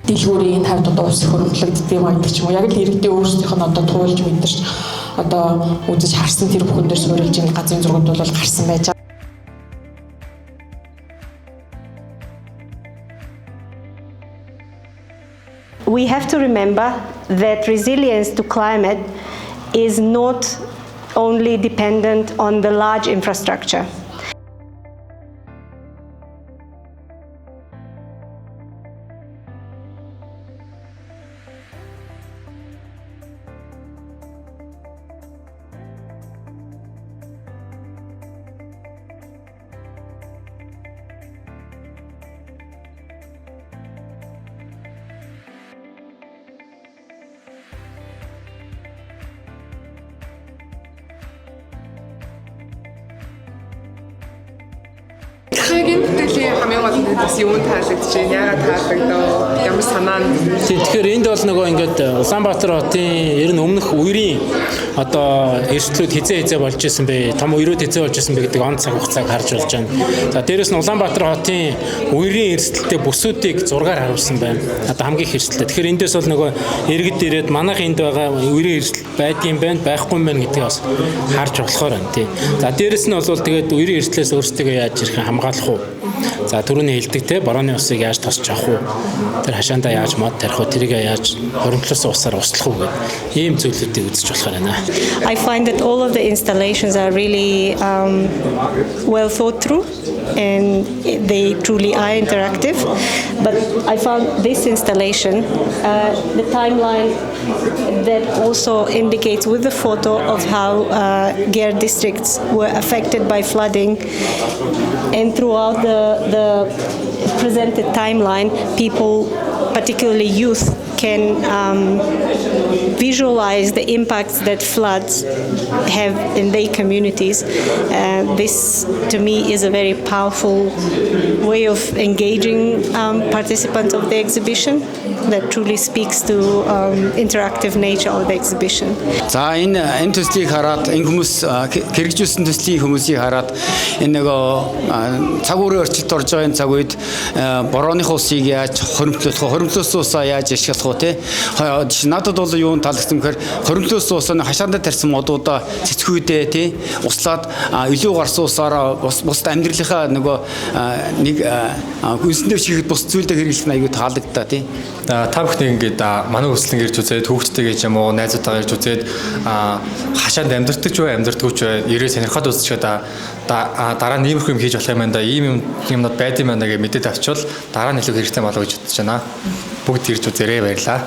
дэлгүүрийн тавьд одоо ус хөрвүүлэгддэг юм байдаг ч юм уу. Яг л иргэдийн өөрсдийнх нь одоо туулж мэдэрч одоо үзэж харсан тэр бүхэн дээр суурилж энэ газрын зургууд бол гарсан байж байгаа. We have to remember that resilience to climate is not only dependent on the large infrastructure. Тэхгийн бүтэлийн хамгийн гол нь бас юунд таалагдж байна? Яагаад таалагдав? Ямар санаа нь? Тэгэхээр энд бол нөгөө ингээд Улаанбаатар хотын ер нь өмнөх үерийн одоо эрсдлүүд хизээ болж исэн бэ? Том үерүүд хизээ болж исэн бэ гэдэг он цаг хугацааг харж болж байна. За дээрэс нь Улаанбаатар хотын үерийн эрсдэлтэй бүсүүдийг зургаар харуулсан байна. Одоо хамгийн их эрсдэлтэй. Тэгэхээр эндээс бол нөгөө иргэд ирээд манайх энд байгаа үерийн эрсдэл байдгийн байна, байхгүй юм байна гэдгийг бас харж болохоор байна тий. За дээрэс нь бол тэгээд үерийн эрсдлээс өөрсдөө яаж ирэх хамгаалах уу? За түрүүний хэлдэг те борооны усыг яаж тосч авах уу? Тэр хашаандаа яаж мод тарих уу? Тэрийг яаж хоримтлуулсан усаар услах уу гэх ийм зүйлүүдийг үзэж болохоор байна. I find that all of the installations are really well thought through and they truly are interactive. But I found this installation, the timeline that also indicates with the photo of how GER districts were affected by flooding, and throughout the presented timeline, people, particularly youth, can visualize the impacts that floods have in their communities. This, to me, is a very powerful way of engaging participants of the exhibition that truly speaks to interactive nature of the exhibition. За энэ төслийг хараад энэ хүмүүс хэрэгжүүлсэн төслийн хүмүүсийг хараад энэ нөгөө цаг үеийн орчилд орж байгаа энэ цаг үед борооны усыг яаж хоримтлуулах усаа яаж ашиглах уу те. Надад бол юу таалагдсан гэхээр хоримтлуулсан усаа хашаандаа тарьсан модуудаа цэцгүүдээ те услаад илүү гарсан усаараа бусд амьдралынхаа нөгөө нэг үнсэндээ шихэд бус зүйлдээ хэрэглэх нь аюу таалагдтаа те. Та бүхэн ингээд манай хүслэн ирж үзээд хүүхдтэйгээ ч юм уу найзуудтайгаа ирж үзээд хашаанд амьдэрдэг ч бай амьдэрдэггүй ч бай ирээ сонирхоод үзчихээ дараа нь иймэрхүү юм хийж болох юм байна да ийм юмнууд байд юм байна гэж мэдээд авчвал дараа нь илүү хэрэгтэй болов гэж бодож байна. Бүгд ирж үзээрэй баярлалаа.